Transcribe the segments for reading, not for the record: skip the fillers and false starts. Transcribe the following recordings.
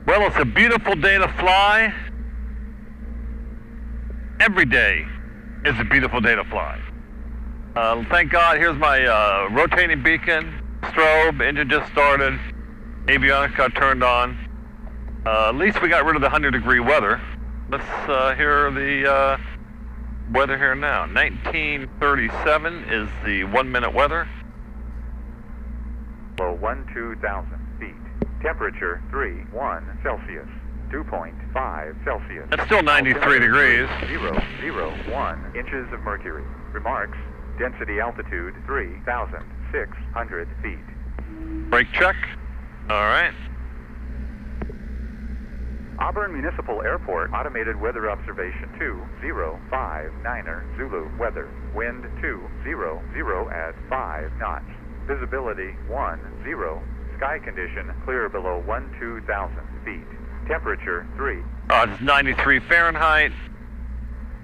Well, it's a beautiful day to fly. Every day is a beautiful day to fly. Thank God, here's my rotating beacon, strobe, engine just started, avionics got turned on. At least we got rid of the 100-degree weather. Let's hear the weather here now. 1937 is the 1-minute weather. Low 12,000 feet. Temperature 3.1 Celsius. 2.5 Celsius. That's still 93 degrees. 0.01 inches of mercury. Remarks, density altitude 3,600 feet. Brake check. All right. Auburn Municipal Airport, automated weather observation 2059er Zulu weather. Wind 200 at 5 knots. Visibility 10. Sky condition clear below 12,000 feet. Temperature 3. It's 93 Fahrenheit.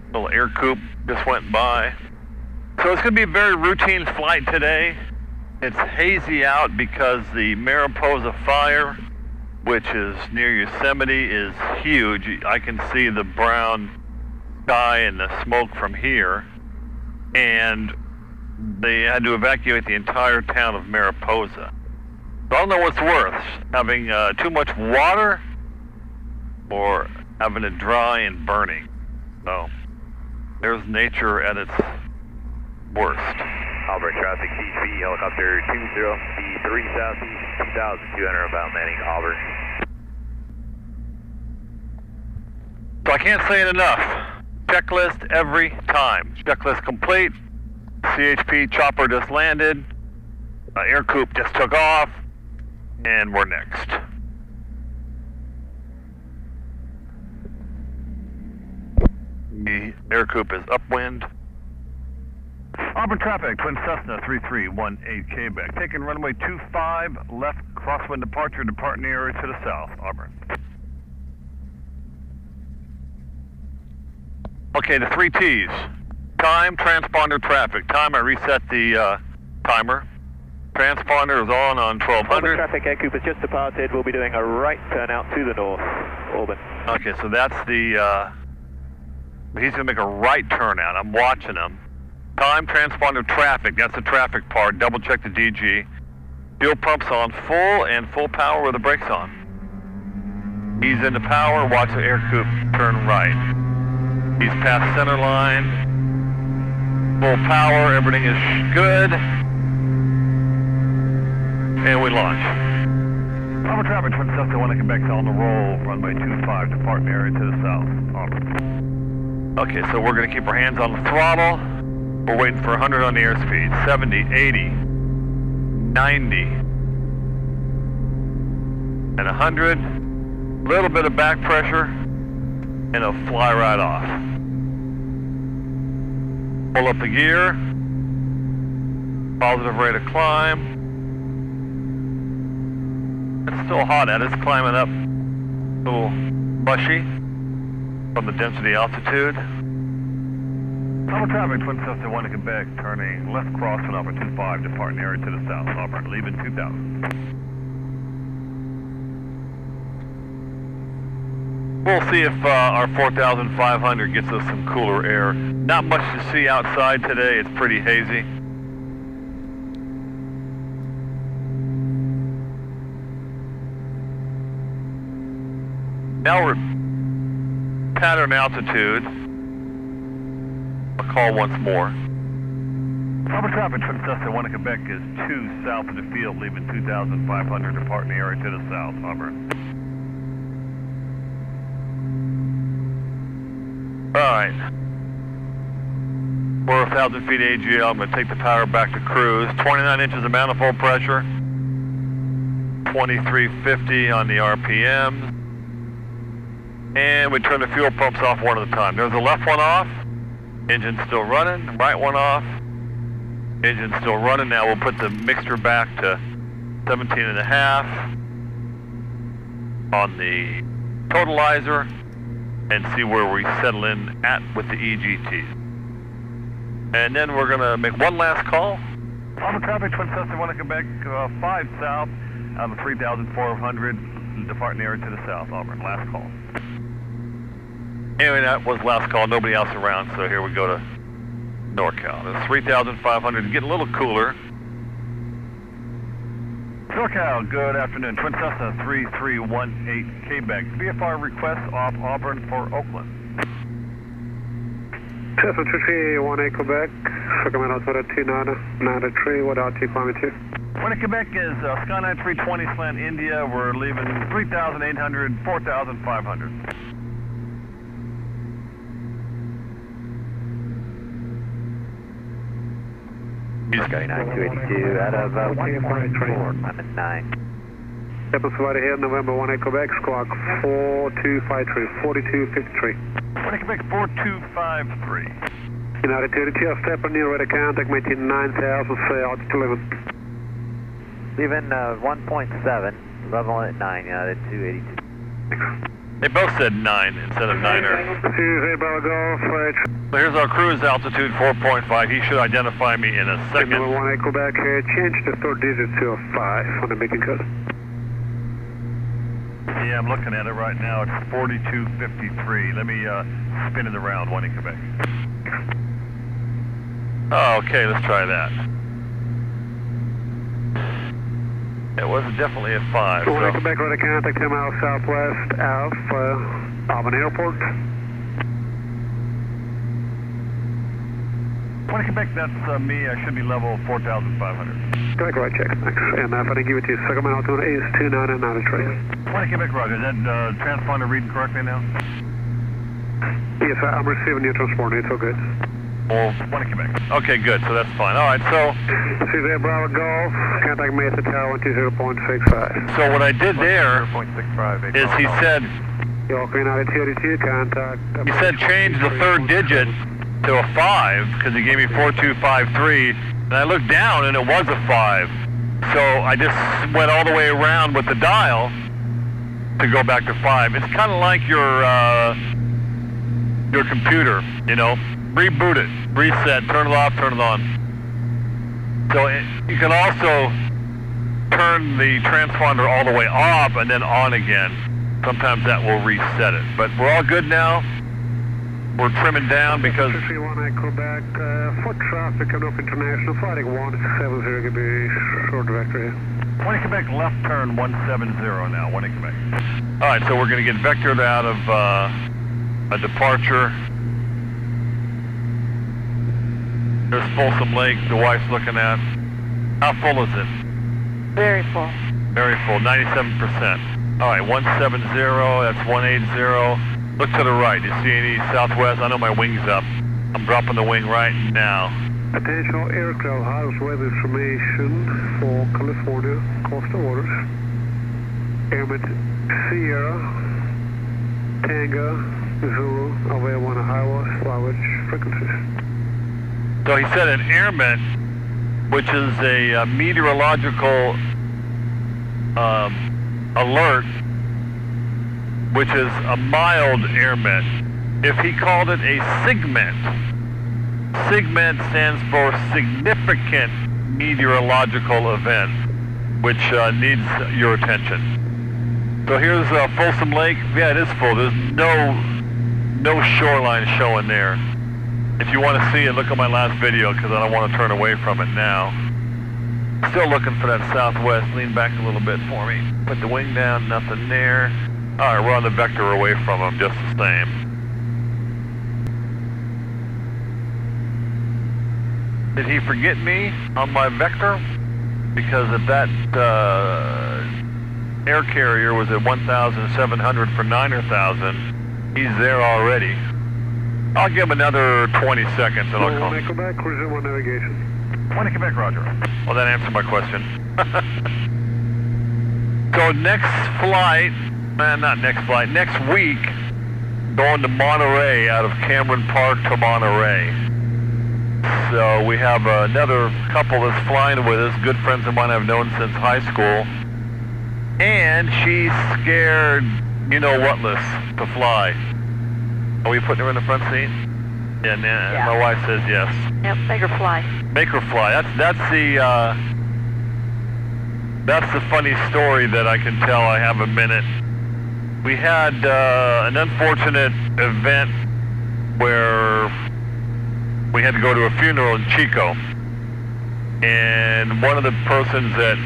Little air coupe just went by. So it's going to be a very routine flight today. It's hazy out because the Mariposa fire, which is near Yosemite, is huge. I can see the brown sky and the smoke from here. And they had to evacuate the entire town of Mariposa. So I don't know what's worse, having too much water or having it dry and burning. So there's nature at its worst. Auburn traffic, TC, helicopter 20, 3 southeast, 2,200 about landing, Auburn. So I can't say it enough. Checklist every time. Checklist complete. CHP chopper just landed. Air coupe just took off. And we're next. The air coupe is upwind. Auburn traffic, Twin Cessna 3318Q, taking runway 25, left crosswind departure, departing area to the south, Auburn. Okay, the 3 T's. Time, transponder, traffic. Time, I reset the timer. Transponder is on 1200. Auburn traffic, air coupe has just departed. We'll be doing a right turn out to the north, Auburn. Okay, so that's the, he's going to make a right turn out. I'm watching him. Time, transponder, traffic. That's the traffic part. Double check the DG. Fuel pump's on full and full power with the brakes on. He's into power. Watch the air coupe turn right. He's past center line. Full power. Everything is good. And we launch. Auburn traffic, Twin Cessna 1 Quebec on the roll. Runway 25, departing area to the south. Auburn. Okay, so we're going to keep our hands on the throttle. We're waiting for 100 on the airspeed. 70, 80, 90, and 100. Little bit of back pressure, and it'll fly right off. Pull up the gear. Positive rate of climb. It's still hot at it. It's climbing up. A little mushy from the density altitude. Auburn traffic, Twin Cessna 1 Quebec, turning left crosswind over 25, departing area to the south. Auburn, leaving 2000. We'll see if our 4,500 gets us some cooler air. Not much to see outside today. It's pretty hazy. Now we're pattern altitude. I'll call once more. Auburn traffic, Twin Cessna 1 Quebec is 2 south of the field, leaving 2,500, departing the area to the south. Auburn. Alright. 4,000 feet AGL, I'm going to take the power back to cruise. 29 inches of manifold pressure. 2350 on the RPM. And we turn the fuel pumps off one at a time. There's the left one off. Engine's still running. Right one off. Engine's still running. Now we'll put the mixture back to 17.5 on the totalizer and see where we settle in at with the EGT. And then we're going to make one last call. Auburn traffic, Twin Cessna 1 Quebec, 5 south out of 3,400. departing the area to the south, Auburn. Last call. Anyway, that was last call. Nobody else around, so here we go to NorCal. It's 3,500. Getting a little cooler. NorCal, good afternoon. Twin Cessna 3318 KOAK. VFR request off Auburn for Oakland. Cessna 3318 KOAK. Sacramento 2993. What altitude climbing to? When Quebec is Skyline 320 slant India. We're leaving 3,800, 4,500. Skyline 282 out of 1.4, I'm at 9. Stepping right ahead, November 18 Quebec, squawk 4253, 4253. When Quebec 4253. United 282, I'll step on near radar contact, maintain 9,000, say altitude 11. Leaving 1.7, level at 9, United 282. They both said 9 instead of 9er. Tuesday, Bravo Golf, right. So here's our cruise altitude, 4.5. He should identify me in a second. Number 18 Quebec, change the third digit to a 5 on the beacon code. Yeah, I'm looking at it right now. It's 4253. Let me spin it around, 1 in Quebec. Oh, okay, let's try that. It was definitely a 5. 1 So. Quebec, radar contact 10 miles southwest of Auburn Airport. 1 Quebec, that's me. I should be level 4,500. Quebec, right, check. Thanks. And if I didn't give it to you, Sacramento altitude is 2993. 1 Quebec, roger. Is that transponder reading correctly now? Yes, I'm receiving your transponder. It's all good. Well, 1 Quebec. Okay, good. So that's fine. All right, so... Tuesday, Bravo Golf. Contact me at the tower 20.65. So what I did there is he said... York United 282, contact... He said change the third digit to a 5 because he gave me 4253, and I looked down and it was a 5. So I just went all the way around with the dial to go back to 5. It's kind of like your computer, you know, reboot it, reset, turn it off, turn it on. So you can also turn the transponder all the way off and then on again. Sometimes that will reset it, but we're all good now. We're trimming down because... 318 Quebec, foot traffic coming up international, flight 170 could be short director here. 1 Quebec, left turn 170 now, 1 Quebec. Alright, so we're going to get vectored out of a departure. There's Folsom Lake, the wife's looking at. How full is it? Very full. Very full, 97%. Alright, 170, that's 180. Look to the right. You see any southwest? I know my wing's up. I'm dropping the wing right now. Attention aircraft house weather information for California coastal waters. Airman Sierra, Tango, Zulu, available on a high slowage frequencies. So he said an airman, which is a meteorological alert, which is a mild airment. If he called it a SIGMENT, SIGMENT stands for significant meteorological event, which needs your attention. So here's Folsom Lake. Yeah, it is full. There's no shoreline showing there. If you want to see it, look at my last video because I don't want to turn away from it now. Still looking for that southwest. Lean back a little bit for me. Put the wing down, nothing there. All right, we're on the vector away from him just the same. Did he forget me on my vector? Because if that air carrier was at 1,700 for 9,000, he's there already. I'll give him another 20 seconds and I'll come. 1 Quebec, resume on navigation. 1 Quebec, roger. Well, that answered my question. So next flight, not next flight, next week, going to Monterey, out of Cameron Park to Monterey. So we have another couple that's flying with us, good friends of mine I've known since high school. And she's scared, you know whatless, to fly. Are we putting her in the front seat? Yeah, yeah. My wife says yes. Yep, make her fly. Make her fly. That's the That's the funny story that I can tell. I have a minute. We had an unfortunate event where we had to go to a funeral in Chico. And one of the persons that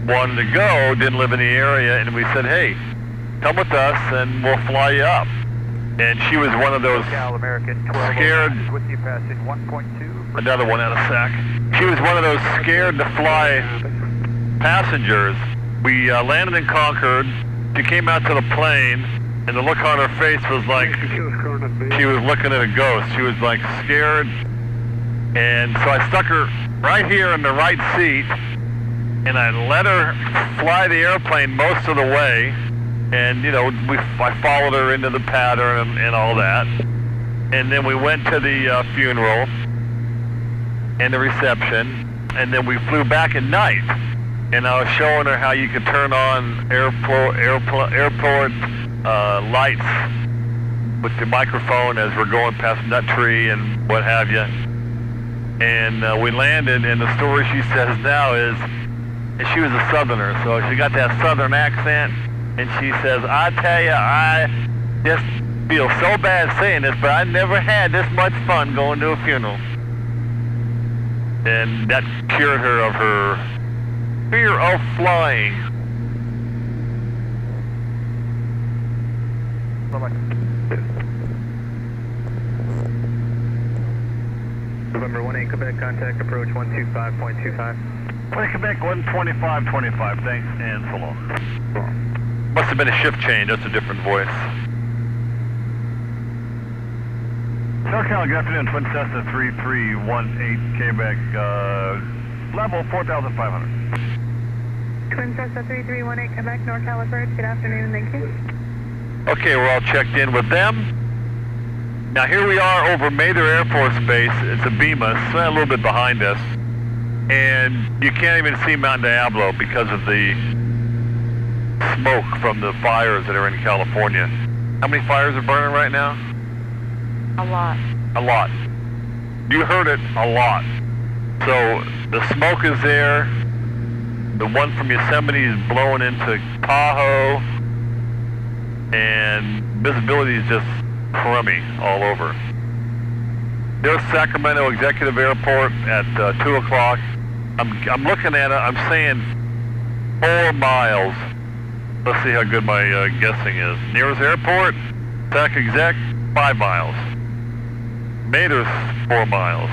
wanted to go didn't live in the area, and we said, hey, come with us and we'll fly you up. And she was one of those scared, another one out of SAC. She was one of those scared to fly passengers. We landed in Concord. She came out to the plane, and the look on her face was like she was looking at a ghost. She was like scared. And so I stuck her right here in the right seat, and I let her fly the airplane most of the way. And, you know, I followed her into the pattern and all that. And then we went to the funeral and the reception. And then we flew back at night. And I was showing her how you could turn on airport lights with the microphone as we're going past Nut Tree and what have you. And we landed, and the story she says now is, and she was a Southerner, so she got that Southern accent. And she says, I tell you, I just feel so bad saying this, but I never had this much fun going to a funeral. And that cured her of her fear of flying. November 18 Quebec, contact approach 125.25. Quebec 125.25, thanks, and so long. Must have been a shift change, that's a different voice. SoCal, good afternoon, Twin Cessna 3318 Quebec, level 4,500. Twin Cessna 3318 Quebec, NorCal approach, good afternoon, thank you. Okay, we're all checked in with them. Now here we are over Mather Air Force Base. It's a Bemis, a little bit behind us. And you can't even see Mount Diablo because of the smoke from the fires that are in California. How many fires are burning right now? A lot. A lot. You heard it, a lot. So the smoke is there. The one from Yosemite is blowing into Tahoe. And visibility is just crummy all over. There's Sacramento Executive Airport at 2 o'clock. I'm looking at it, I'm saying 4 miles. Let's see how good my guessing is. Nearest airport, Sac Exec, 5 miles. Mather's 4 miles.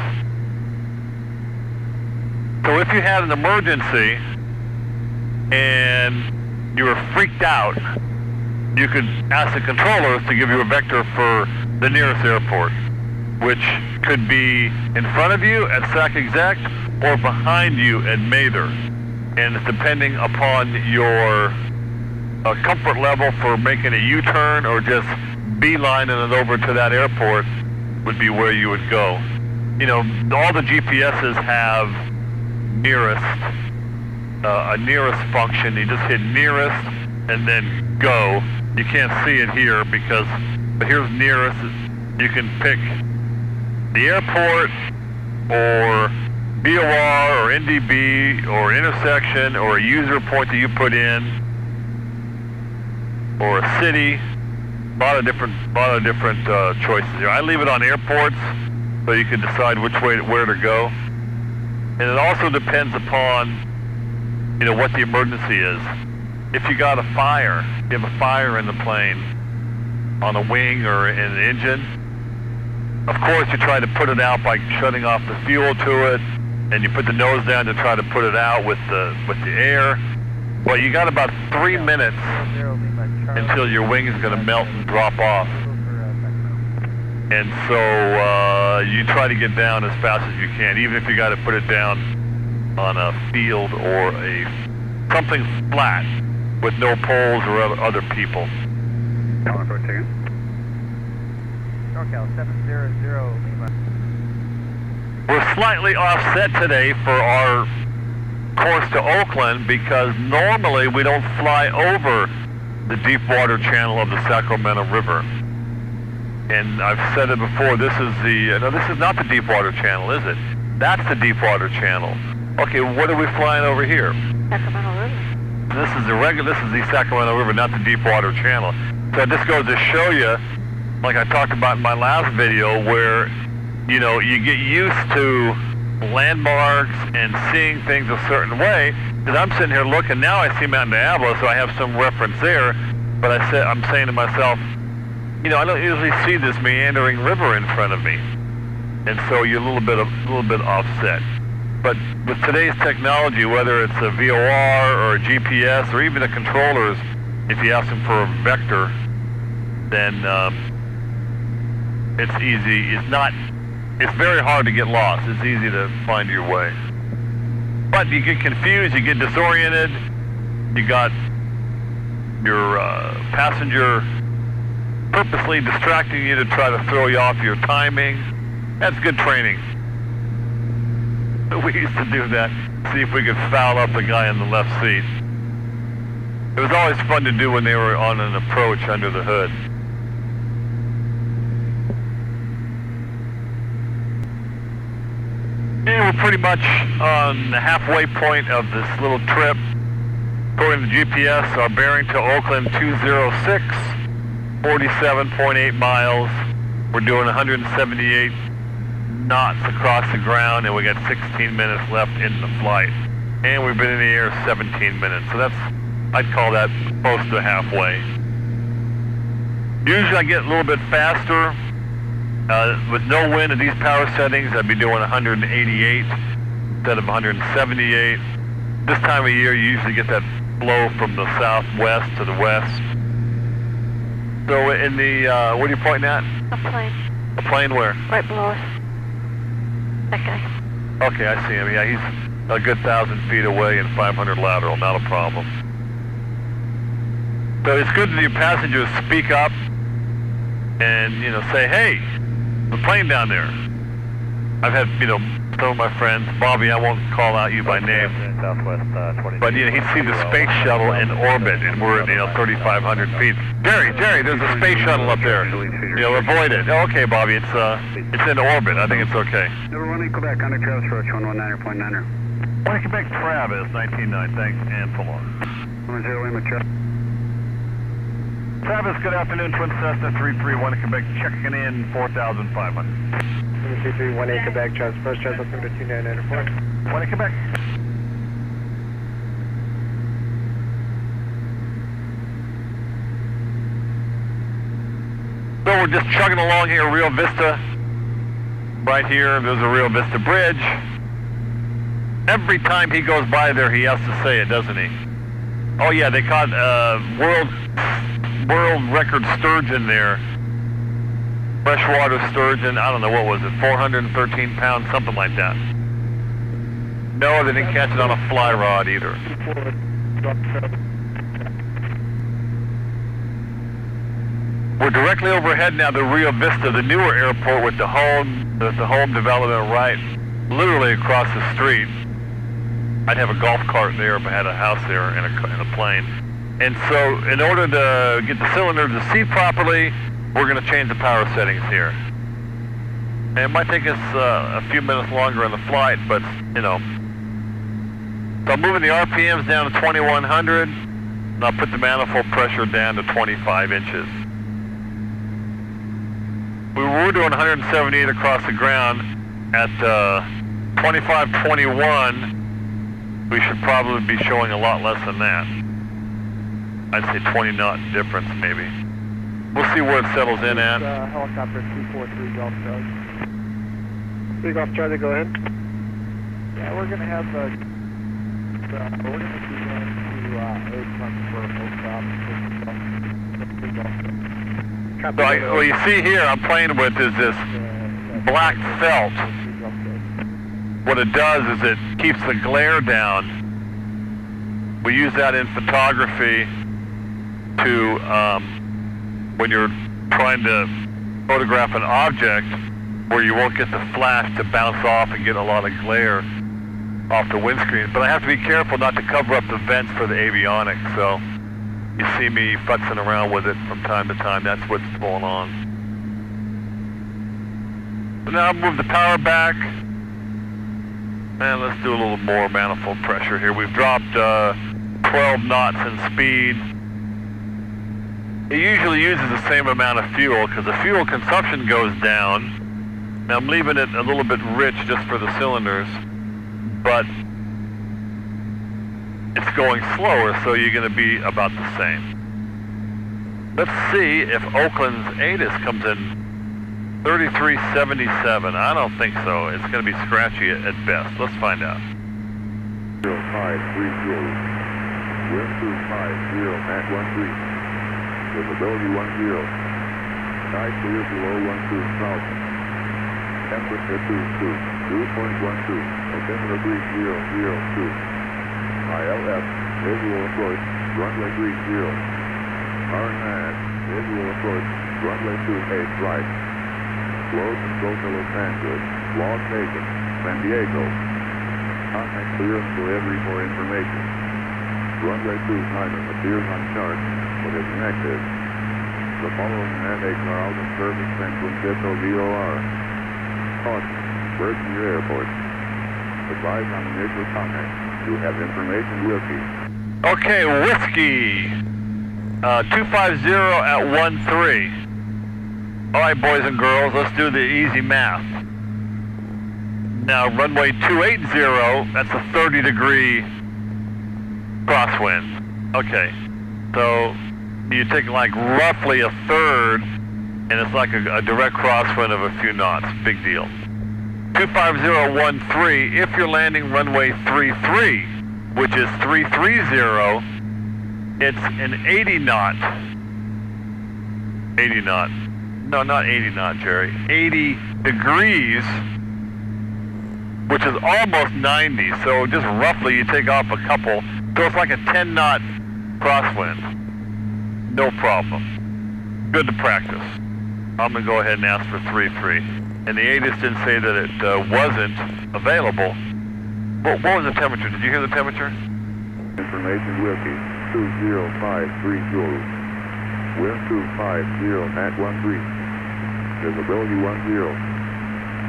So if you had an emergency and you were freaked out, you could ask the controllers to give you a vector for the nearest airport, which could be in front of you at Sac Exec or behind you at Mather. And it's depending upon your comfort level for making a U-turn or just beelining it over to that airport would be where you would go. You know, all the GPSs have nearest, a nearest function. You just hit nearest and then go. You can't see it here because, but here's nearest. You can pick the airport or BOR or NDB or intersection or a user point that you put in or a city. A lot of different choices here. I leave it on airports so you can decide which way, where to go. And it also depends upon, you know, what the emergency is. If you got a fire, you have a fire in the plane on a wing or in an engine, of course you try to put it out by shutting off the fuel to it, and you put the nose down to try to put it out with the air. Well, you got about 3 minutes until your wing is going to melt and drop off. And so you try to get down as fast as you can, even if you got to put it down on a field or something flat with no poles or other people. NorCal 700 Lima. We're slightly offset today for our course to Oakland because normally we don't fly over the deep water channel of the Sacramento River. And I've said it before, this is this is not the deep water channel, is it? That's the deep water channel. Okay, what are we flying over here? Sacramento River. This is the Sacramento River, not the Deepwater Channel. So this goes to show you, like I talked about in my last video, where, you know, you get used to landmarks and seeing things a certain way. Because I'm sitting here looking, now I see Mount Diablo, so I have some reference there. But I'm saying to myself, you know, I don't usually see this meandering river in front of me. And so you're a little bit offset. But with today's technology, whether it's a VOR or a GPS or even the controllers, if you ask them for a vector, then it's easy. It's very hard to get lost. It's easy to find your way. But you get confused, you get disoriented, you got your passenger purposely distracting you to try to throw you off your timing. That's good training. We used to do that, see if we could foul up the guy in the left seat. It was always fun to do when they were on an approach under the hood. And we're pretty much on the halfway point of this little trip. According to GPS, our bearing to Oakland 206, 47.8 miles. We're doing 178 knots across the ground, and we got 16 minutes left in the flight. And we've been in the air 17 minutes, so I'd call that close to halfway. Usually I get a little bit faster. With no wind at these power settings, I'd be doing 188 instead of 178. This time of year, you usually get that flow from the southwest to the west. So in the, what are you pointing at? A plane. A plane where? Right below us. That guy. Okay, I see him. Yeah, he's a good 1,000 feet away and 500 lateral, not a problem. So it's good that your passengers speak up and, you know, say, hey, the plane down there. I've had, you know, some of my friends, Bobby, I won't call out you by name, but you know, he'd see the space shuttle in orbit, and we're at, you know, 3,500 feet. Jerry, there's a space shuttle up there. You know, avoid it. Oh, okay, Bobby, it's in orbit. I think it's okay. Number 1 in Quebec, under Travis Roach, 119.9er. 1 in Quebec, Travis, 19.9, thanks, and pull on. 10 Lima, Travis. Travis, good afternoon, Twin Cessna 331 in Quebec, checking in 4,500. 3318 Quebec, Travis, first Travis, looking to 2994. 1 in Quebec. So we're just chugging along here, Rio Vista. Right here, there's a Rio Vista bridge. Every time he goes by there, he has to say it, doesn't he? Oh yeah, they caught world record sturgeon there. Freshwater sturgeon, I don't know, what was it, 413 pounds, something like that. No, they didn't catch it on a fly rod either. We're directly overhead now to Rio Vista, the newer airport with the home development right literally across the street. I'd have a golf cart there if I had a house there and a plane. And so in order to get the cylinder to seat properly, we're going to change the power settings here. And it might take us a few minutes longer on the flight, but, you know. So I'm moving the RPMs down to 2100, and I'll put the manifold pressure down to 25 inches. We were doing 178 across the ground. At 2521, we should probably be showing a lot less than that. I'd say 20 knot difference, maybe. We'll see where it settles in at. Helicopter 243 Golf Charlie. 3 Golf Charlie, go ahead. Yeah, we're going to have, we're going to be going to Oakland for a post-op. So what you see here I'm playing with is this black felt. What it does is it keeps the glare down. We use that in photography to, when you're trying to photograph an object where you won't get the flash to bounce off and get a lot of glare off the windscreen. But I have to be careful not to cover up the vents for the avionics, so you see me futzing around with it from time to time. That's what's going on. So now I'll move the power back. And let's do a little more manifold pressure here. We've dropped 12 knots in speed. It usually uses the same amount of fuel because the fuel consumption goes down. Now I'm leaving it a little bit rich just for the cylinders, but it's going slower, so you're going to be about the same. Let's see if Oakland's ATIS comes in 3377. I don't think so. It's going to be scratchy at best. Let's find out. 0530. Wind 250 at 13. Visibility 10. Sky clear below 12 south. Temperature 22. 2.12. Altimeter 3002. ILS. Visual approach. Runway 30. RNAS. Visual approach. Runway 28 right. Flow control to Los Angeles, Las Vegas, San Diego. Contact clearance delivery for information. Runway 29 appears on chart, but is inactive. The following NAVAs are out of service and consist of VOR. Caution, birds near airport. Advise on initial contact. You have information with you. Okay, Whiskey. 250 at 13. All right, boys and girls, let's do the easy math. Now, runway 280, that's a 30-degree crosswind. Okay, so you take like roughly a third, and it's like a direct crosswind of a few knots. Big deal. 25013, if you're landing runway 33, which is 330, it's an 80 knot. 80 knot. No, not 80 knot, Jerry. 80 degrees, which is almost 90. So just roughly, you take off a couple. So it's like a 10 knot crosswind. No problem. Good to practice. I'm going to go ahead and ask for 33. And the ATIS didn't say that it wasn't available. What was the temperature? Did you hear the temperature? Information Whiskey 20530. Wind 250 at 13. Visibility 10.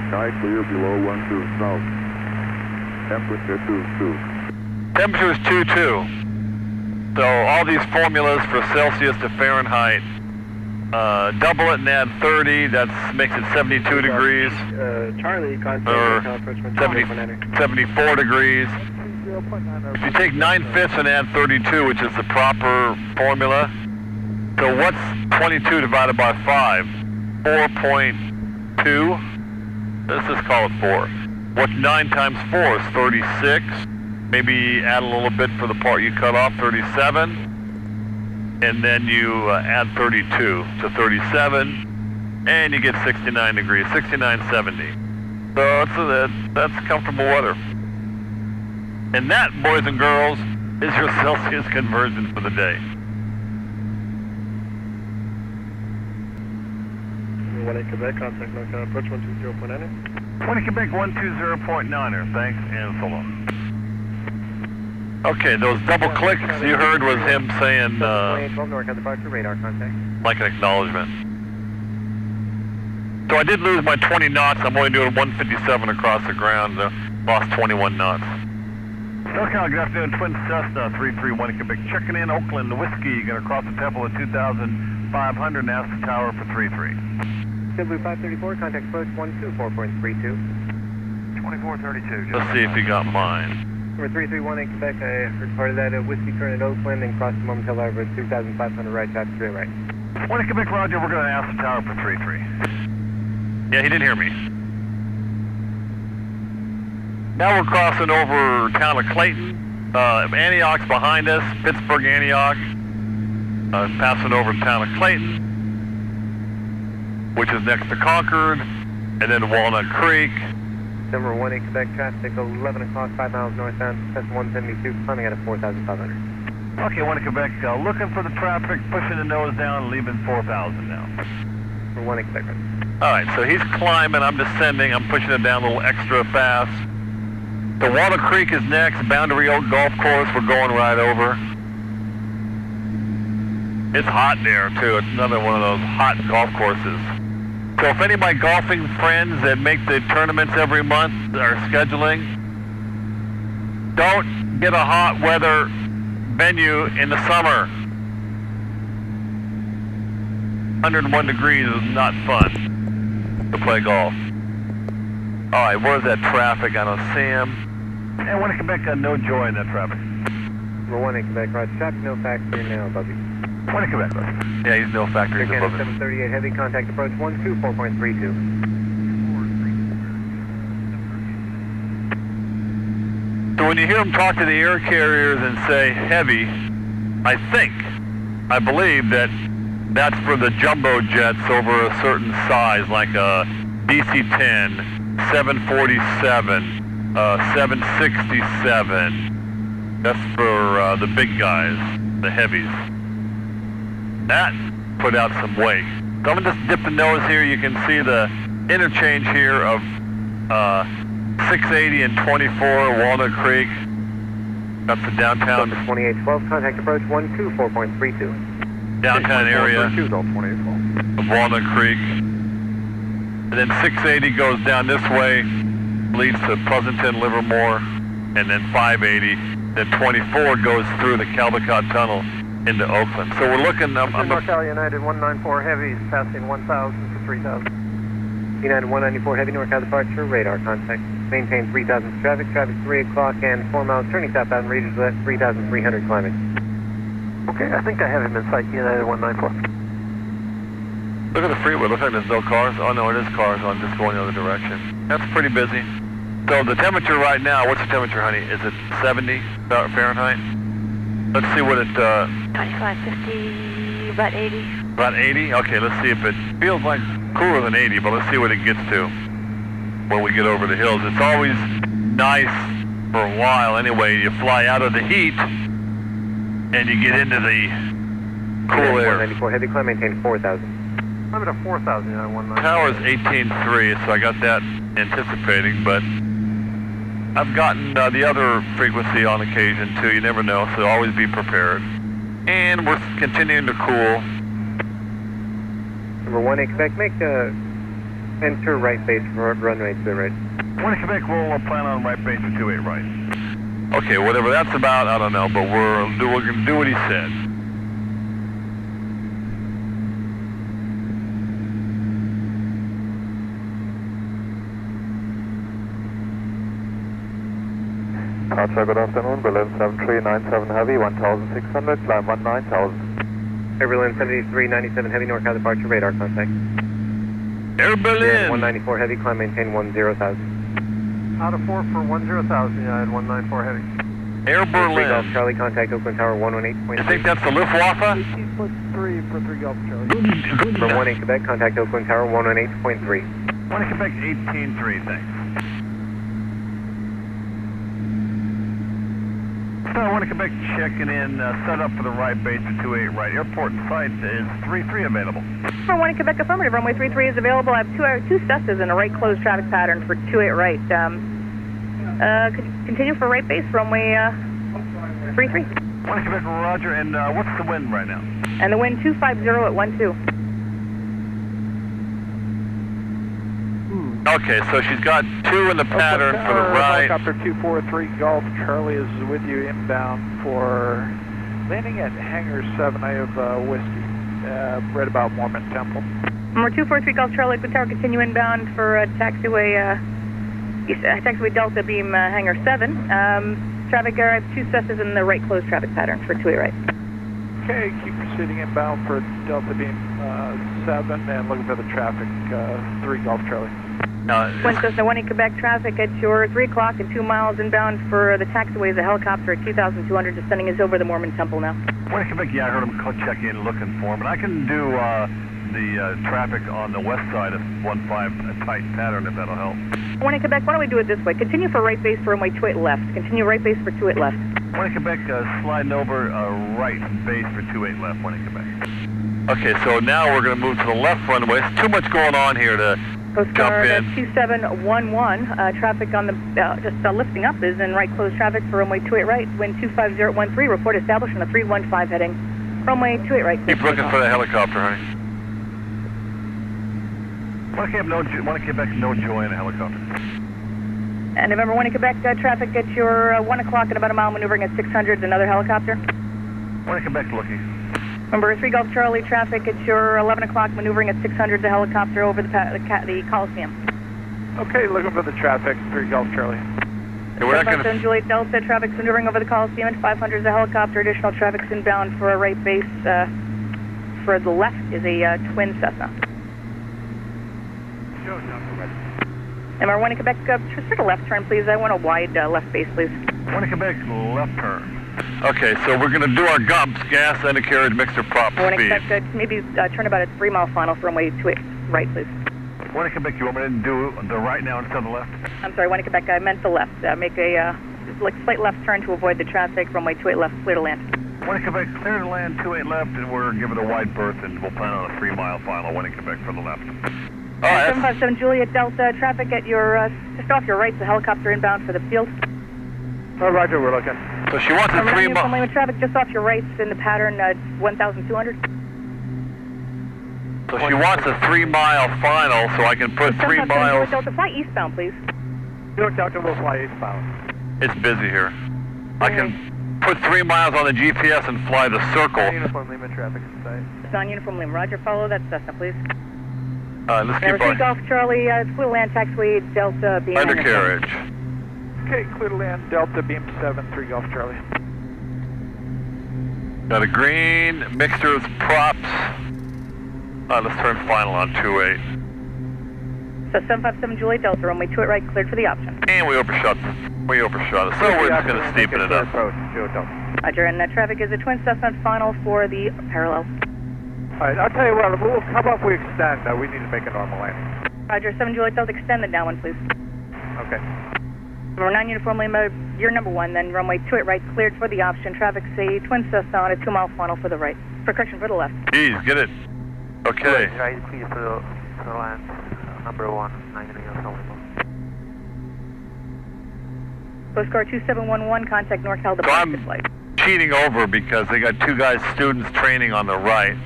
Sky clear below 12 south. Temperature 22. Temperature is 22. So all these formulas for Celsius to Fahrenheit, double it and add 30, that makes it 72 degrees. Charlie, Or 74 degrees. If you take 9/5 and add 32, which is the proper formula, so what's 22 divided by 5? 4.2. Let's just call it 4. What's 9 times 4 is 36. Maybe add a little bit for the part you cut off, 37. And then you add 32 to 37, and you get 69 degrees, 6970. So that's comfortable weather. And that, boys and girls, is your Celsius conversion for the day. 18 Quebec, contact NorCal approach 120.9. 20 Quebec 120.9er, thanks, and so long. Okay, those double clicks you heard was him saying, 12 NorCal departure, radar contact. like an acknowledgement. So I did lose my 20 knots. I'm only doing 157 across the ground. Lost 21 knots. NorCal, good afternoon. Twin Cessna 331 Quebec. Checking in Oakland Whiskey. Going to cross the temple at 2,500 and ask the tower for 33. Blue 534, contact approach 124.32. 2432. Let's see if you got mine. Number 3318 Quebec, I heard part of that Whiskey turn at Oakland and cross the moment over at 2,500 right, top straight right. 20 Quebec, Roger. We're going to ask the tower for 33. Yeah, he didn't hear me. Now we're crossing over town of Clayton. Antioch's behind us, Pittsburgh, Antioch. Passing over town of Clayton, which is next to Concord, and then Walnut Creek. Number 18 Quebec, traffic 11 o'clock, 5 miles northbound, Cessna 172, climbing out of 4,500. Okay, 1 Quebec, looking for the traffic, pushing the nose down, leaving 4,000 now. Number 18 Quebec. All right, so he's climbing, I'm descending, I'm pushing it down a little extra fast. The Walnut Creek is next, Boundary Oak Golf Course, we're going right over. It's hot there too, it's another one of those hot golf courses. So if any of my golfing friends that make the tournaments every month are scheduling, Don't get a hot weather venue in the summer. 101 degrees is not fun to play golf. All right, where's that traffic? I don't see him. And one in Quebec, no joy in that traffic. Number 1 in Quebec, right. Traffic, no factory now, Bubby. One in Quebec, right. Yeah, he's no factory. He's above it. 738, heavy contact approach 124.32. So when you hear them talk to the air carriers and say heavy, I believe that that's for the jumbo jets over a certain size, like a DC-10, 747, 767. That's for the big guys, the heavies. That put out some weight. So I'm gonna just dip the nose here. You can see the interchange here of 680 and 24 Walnut Creek. That's the downtown. 2812, contact approach 124.32. Downtown area of Walnut Creek. And then 680 goes down this way, leads to Pleasanton, Livermore, and then 580. Then 24 goes through the Caldecott Tunnel into Oakland. So we're looking. NorCal United 194 heavy, passing 1,000 to 3,000. United 194 heavy, NorCal departure, radar contact. Maintain 3,000 traffic, traffic 3 o'clock and 4 miles, turning southbound, Regis left, 3,300 climbing. Okay, I think I have him in sight, United 194. Look at the freeway, looks like there's no cars. Oh no, it is cars on just going the other direction. That's pretty busy. So the temperature right now, what's the temperature, honey? Is it 70 Fahrenheit? Let's see what it... 25, 50, about 80. About 80? Okay, let's see if it feels like cooler than 80, but let's see what it gets to when we get over the hills. It's always nice for a while anyway. You fly out of the heat and you get into the cool air. 194 heavy, climb, maintain 4,000. I'm at a 4,000, United 194. Tower's 18.3, so I got that anticipating, but I've gotten the other frequency on occasion too. You never know, so always be prepared. And we're continuing to cool. Number 1 in Quebec, make enter right base for runway 2 right. One in Quebec, we'll plan on right base for 28 right. Okay, whatever that's about, I don't know, but we're going to do what he said. Archer, good afternoon. Berlin 7397 heavy, 1,600, climb 19,000. Air Berlin 7397 heavy, NorCal departure, radar contact. Air Berlin! 194 heavy, climb, maintain 10,000. Out of 4 for 10,000, United 194 heavy. Air Berlin. 3 Golf Charlie, contact Oakland Tower 118.3. You think that's the Luftwaffe? 18.3 for 3 Golf Charlie. Number 1 in Quebec, contact Oakland Tower 118.3. One in Quebec, 18.3, thanks. So one in Quebec checking in, set up for the right base for 28 right. Airport site is 33 available. For 1 in Quebec, affirmative. Runway 33 is available. I have two Cessnas in a right closed traffic pattern for 28 right. Continue for right base, runway 33. 1 in Quebec, roger. And what's the wind right now? And the wind 250 at 12. Okay, so she's got 2 in the pattern for the right. Helicopter 243 Golf Charlie is with you inbound for landing at Hangar 7. I have whiskey, right about Mormon Temple. Number 243 Golf Charlie, Oakland Tower, continue inbound for taxiway Delta Beam Hangar 7. Traffic, I have 2 Cessnas in the right closed traffic pattern for 28 right. Okay, keep proceeding inbound for Delta Beam 7 and looking for the traffic 3 Golf Charlie. One Cessna 1 in Quebec, traffic at your 3 o'clock and 2 miles inbound for the taxiway. The helicopter at 2,200 descending is over the Mormon Temple now. 1 in Quebec, yeah, I heard him check in looking for him. And I can do the traffic on the west side of 15, a tight pattern if that'll help. 1 in Quebec, why don't we do it this way? Continue for right base for runway 28 left. Continue right base for 28 left. 1 in Quebec, sliding over right base for 28 left, 1 in Quebec. Okay, so now we're going to move to the left runway. There's too much going on here to Coast jump in. 2711, traffic on the, just lifting up is in right closed traffic for runway 28 right. Wind 250 at 13, report established on a 315 heading. Runway 28 right. Keep looking for the helicopter, honey. 1 in Quebec, no joy in a helicopter. And November 1 in Quebec, traffic at your 1 o'clock in about a mile, maneuvering at 600, another helicopter. 1 in Quebec looking. Number 3 Golf Charlie, traffic at your 11 o'clock, maneuvering at 600, the helicopter over the Coliseum. Okay, looking for the traffic, 3 Golf Charlie. Hey, we're not going to... Juliet Delta, traffic's maneuvering over the Coliseum at 500, the helicopter, additional traffic's inbound for a right base. For the left is a twin Cessna. Number 1 in Quebec, just a left turn, please. I want a wide left base, please. 1 in Quebec, left turn. Okay, so we're going to do our GUMPS, gas, undercarriage, mixer, prop speed. 1 in Quebec, maybe turn about a 3-mile final for runway 28 right, please. 1 in Quebec, you want me to do the right now instead of the left? I'm sorry, 1 in Quebec, I meant the left. Make a slight left turn to avoid the traffic, runway 28 left, clear to land. 1 in Quebec, clear to land, 28 left, and we're giving a wide berth, and we'll plan on a 3-mile final, 1 in Quebec for the left. All right. 757 Juliet Delta, traffic at your, just off your right, the helicopter inbound for the field. Oh, roger, we're looking. So she wants a 3-mile... Traffic just off your right in the pattern, 1,200. So she wants a 3-mile final, so I can put 3 miles... Delta, fly eastbound, please. Juliet Delta will fly eastbound. It's busy here. I can put 3 miles on the GPS and fly the circle. Uniform Lima traffic in sight. It's non-uniform Lima. Roger, follow that Cessna, please. Let's keep Number 3 Golf Charlie, clear to land, taxiway Delta, beam... undercarriage. Okay, clear to land, Delta, beam 7, 3 Golf Charlie. Got a green, mixers, props. Let's turn final on 28. So 757 Juliet Delta, runway 28 right, cleared for the option. And we overshot it. So we're just going to steepen it up. Roger, and traffic is a twin Cessna final for the parallel. All right, I'll tell you what, how about if we extend? We need to make a normal landing. Roger, 7 Juliet Delta, extend the downwind, please. Okay. Number 9 Uniform Lima, you're number 1, then runway 28 right, cleared for the option. Traffic's a twin Cessna on a 2-mile final for the right. For correction, for the left. Geez, get it. Okay. Right, clear for the land. Number 1, 9 Uniform Lima. Postcard 2711, contact NorCal So I'm flight. cheating over because they got 2 guys, students training on the right.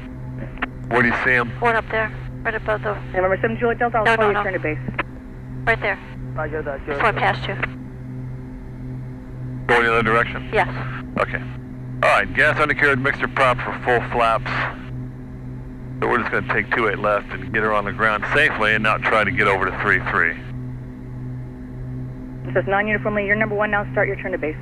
Where do you see them? One up there, right above the... Number 7 Juliet Delta, I'll call you turn to base. Right there. Roger that, Just went past you. Going the other direction? Yes. Okay. All right, gas undercarriage mixer prop for full flaps. So we're just going to take 28 left and get her on the ground safely and not try to get over to 33. It says non-uniformly, you're number 1 now, start your turn to base.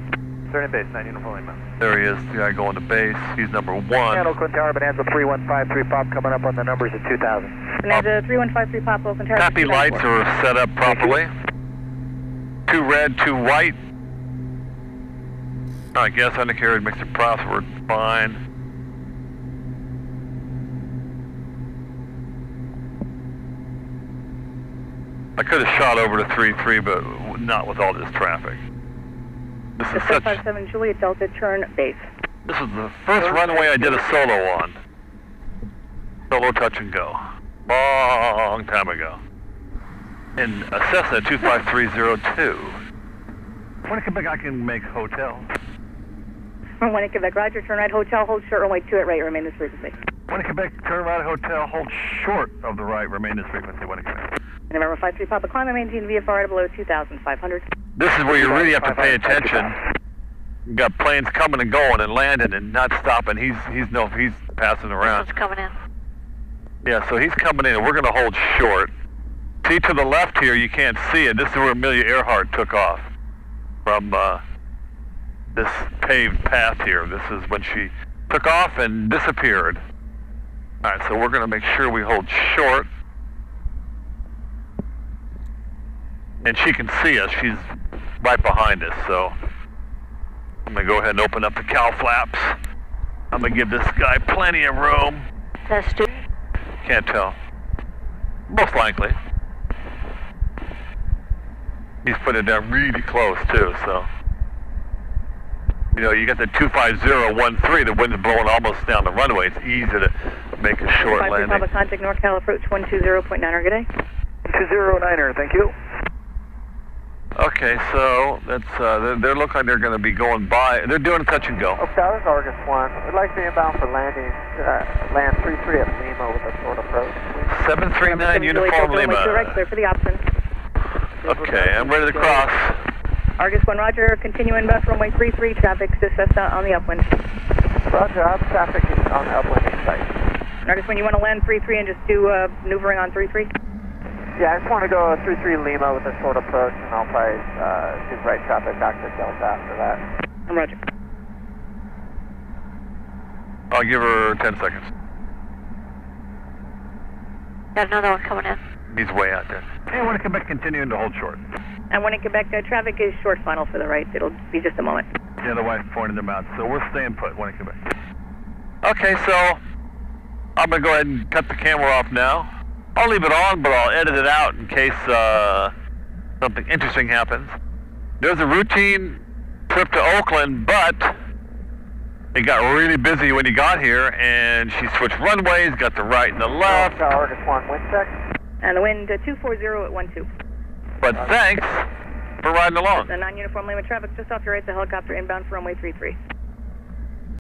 Turn to base, 9 Uniform Lima. There he is, the guy going to base. He's number 1. And Oakland Tower, Bonanza 3153 pop coming up on the numbers at 2000. Bonanza 3153 pop, Oakland Tower. Happy lights are set up properly. 2 red, 2 white. All right, gas undercarriage mixer props, we're fine. I could have shot over to 33, but not with all this traffic. This is such... 757 Juliet Delta, turn base. This is the first runway I did a solo on. Solo touch and go. Long time ago. In a Cessna 25302. 1 in Quebec, I can make hotel. 1 in Quebec, Roger, turn right, hotel, hold short, runway 28 right, remain this frequency. 1 in Quebec, turn right, hotel, hold short of the right, remain this frequency, 1 in Quebec. November 53 Papa, climb and maintain VFR at below 2,500. This is where you really have to pay attention. You got planes coming and going and landing and not stopping. He's passing around. This one's coming in. Yeah, so he's coming in and we're going to hold short. See to the left here, you can't see it. This is where Amelia Earhart took off from this paved path here. This is when she took off and disappeared. All right, so we're going to make sure we hold short. And she can see us. She's right behind us, so I'm going to go ahead and open up the cowl flaps. I'm going to give this guy plenty of room. Is that a student? Can't tell. Most likely. He's putting it down really close, too, so. You know, you got the 25013, the wind's blowing almost down the runway. It's easy to make a short landing. Papa, contact NorCal, approach 120.9er, good day. 209er, thank you. Okay, so that's they look like they're going to be going by. They're doing touch and go. Oak Tower, August 1. We'd like to be inbound for landing, land 33 at Lima with a short approach. 739 Uniform Lima. Right, clear for the option. Okay, I'm ready to cross. Argus 1, roger. Continue inbound for runway 33. Traffic to Cessna on the upwind. Roger, out traffic is on the upwind in sight. Argus 1, you want to land 33 and just do maneuvering on 33? Yeah, I just want to go 33 Lima with a short approach, and I'll probably do right traffic back to Delta after that. Roger. I'll give her 10 seconds. Got another one coming in. He's way out there. And when Quebec continuing to hold short. And when in Quebec, traffic is short final for the right. It'll be just a moment. Yeah, the wife's pointing them out, so we're staying put when in Quebec. Okay, so I'm going to go ahead and cut the camera off now. I'll leave it on, but I'll edit it out in case something interesting happens. There's a routine trip to Oakland, but it got really busy when you got here, and she switched runways, got the right and the left. Argus 1, wind check. And the wind 240 at 12. But thanks for riding along. The non-uniform lane with traffic just off your right, the helicopter inbound for runway 33.